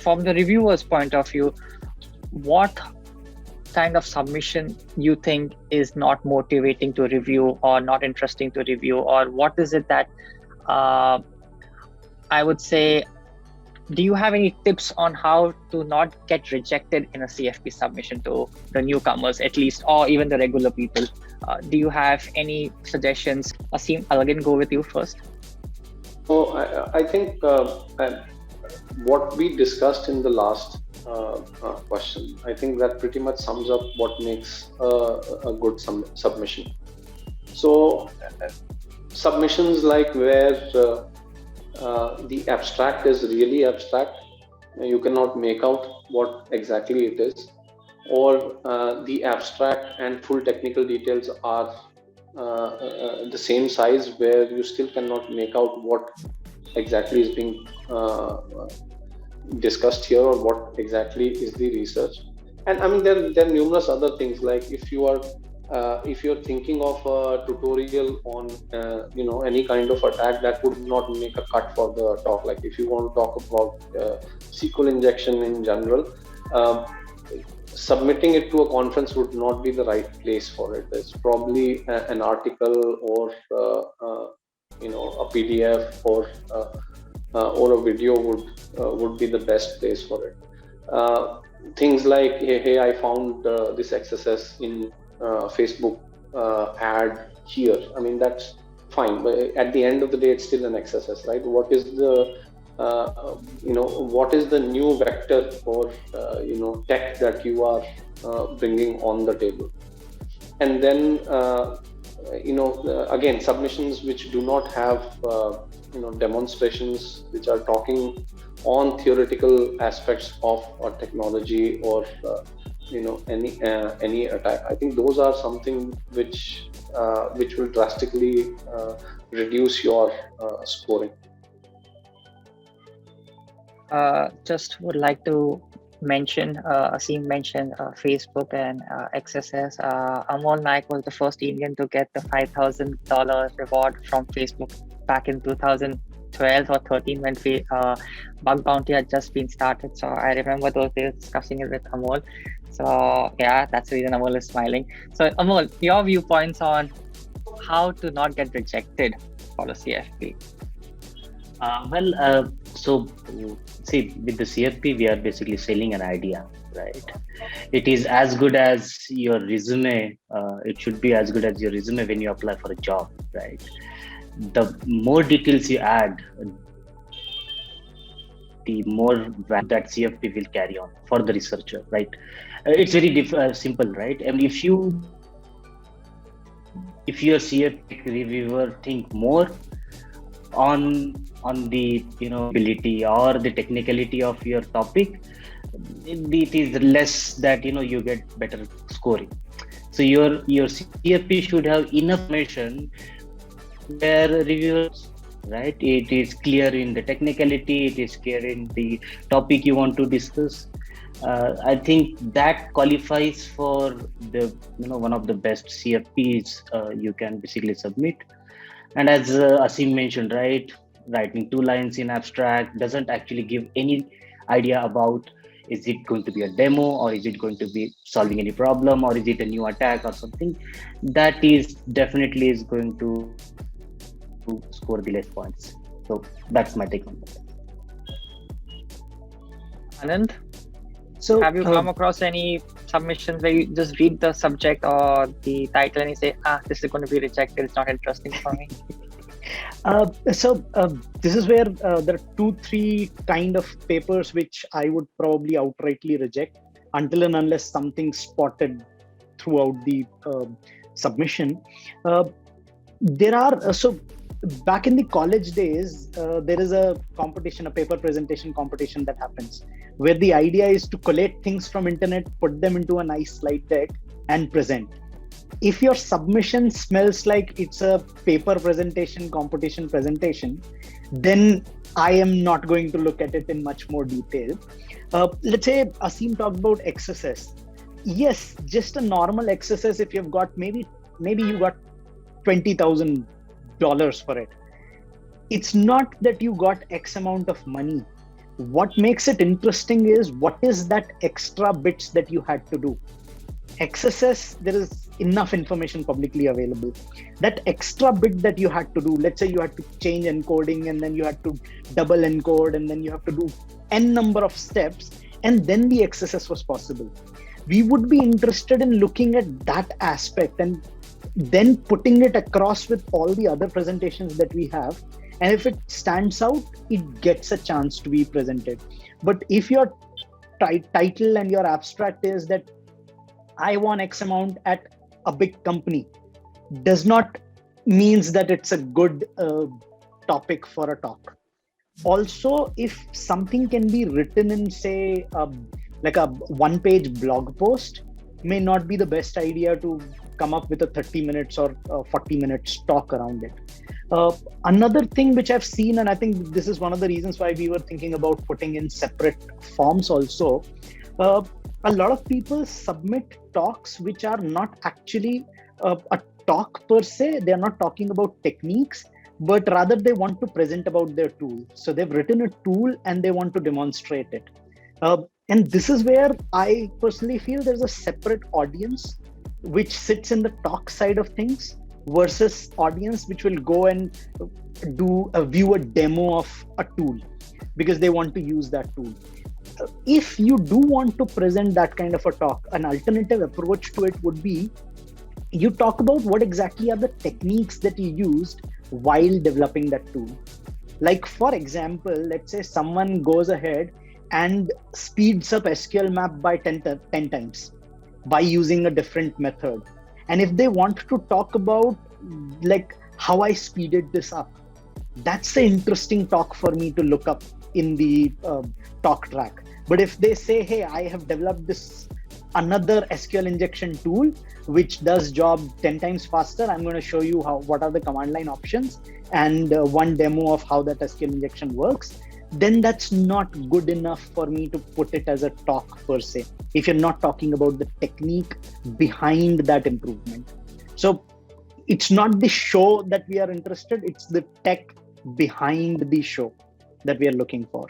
from the reviewer's point of view, what kind of submission you think is not motivating to review or not interesting to review, or what is it that uh, I would say, do you have any tips on how to not get rejected in a CFP submission to the newcomers, at least, or even the regular people? Do you have any suggestions? Asim, I'll again go with you first. So I think what we discussed in the last question, I think that pretty much sums up what makes a good submission. So submissions like where the abstract is really abstract, you cannot make out what exactly it is, or the abstract and full technical details are the same size where you still cannot make out what exactly is being discussed here or what exactly is the research. And I mean there are numerous other things, like if you're thinking of a tutorial on any kind of attack, that would not make a cut for the talk. Like if you want to talk about SQL injection in general, um, submitting it to a conference would not be the right place for it. It's probably an article or a PDF or a video would be the best place for it. Things like, hey, I found this XSS in Facebook ad here. I mean, that's fine, but at the end of the day, it's still an XSS, right? What is the what is the new vector or tech that you are bringing on the table? And then again, submissions which do not have demonstrations which are talking on theoretical aspects of a technology or any attack. I think those are something which will drastically reduce your scoring. Just would like to mention, Asim mentioned Facebook and XSS. Amol Naik was the first Indian to get the $5,000 reward from Facebook back in 2012 or 13 when Bug Bounty had just been started. So I remember those days discussing it with Amol. So yeah, that's the reason Amol is smiling. So Amol, your viewpoints on how to not get rejected for the CFP. So see, with the CFP, we are basically selling an idea, right? It is as good as your resume. It should be as good as your resume when you apply for a job, right? The more details you add, the more value that CFP will carry on for the researcher, right? It's very simple, right? And if your CFP reviewer think more on the ability or the technicality of your topic, it is less that you get better scoring. So your CFP should have enough information where reviewers, right, it is clear in the technicality, it is clear in the topic you want to discuss. I think that qualifies for the one of the best CFPs you can basically submit. And as Asim mentioned, right, writing 2 lines in abstract doesn't actually give any idea about, is it going to be a demo, or is it going to be solving any problem, or is it a new attack or something. That is definitely is going to score the less points. So that's my take on that. Anand, So have you come across any submissions where you just read the subject or the title and you say, this is going to be rejected, it's not interesting for me? This is where there are 2-3 kind of papers which I would probably outrightly reject until and unless something spotted throughout the submission. There are back in the college days, there is a competition, a paper presentation competition that happens, where the idea is to collate things from internet, put them into a nice slide deck and present. If your submission smells like it's a paper presentation, competition presentation, then I am not going to look at it in much more detail. Let's say Asim talked about XSS. Yes, just a normal XSS, if you've got maybe you got $20,000 for it. It's not that you got X amount of money. What makes it interesting is what is that extra bits that you had to do. XSS, there is enough information publicly available. That extra bit that you had to do, let's say you had to change encoding and then you had to double encode and then you have to do n number of steps, and then the XSS was possible. We would be interested in looking at that aspect and then putting it across with all the other presentations that we have. And if it stands out, it gets a chance to be presented. But if your title and your abstract is that I want X amount at a big company, does not means that it's a good topic for a talk. Also, if something can be written in, say, like a one-page blog post, may not be the best idea to come up with a 30 minutes or 40 minutes talk around it. Another thing which I've seen, and I think this is one of the reasons why we were thinking about putting in separate forms also, a lot of people submit talks which are not actually a talk per se. They're not talking about techniques, but rather they want to present about their tool. So they've written a tool and they want to demonstrate it. And this is where I personally feel there's a separate audience which sits in the talk side of things versus audience which will go and view a demo of a tool because they want to use that tool. If you do want to present that kind of a talk, an alternative approach to it would be you talk about what exactly are the techniques that you used while developing that tool. Like, for example, let's say someone goes ahead and speeds up SQL map by 10 times by using a different method. And if they want to talk about like how I speeded this up, that's an interesting talk for me to look up in the talk track. But if they say, hey, I have developed this another SQL injection tool which does job 10 times faster, I'm going to show you what are the command line options and one demo of how that SQL injection works, then that's not good enough for me to put it as a talk per se, if you're not talking about the technique behind that improvement. So it's not the show that we are interested, it's the tech behind the show that we are looking for.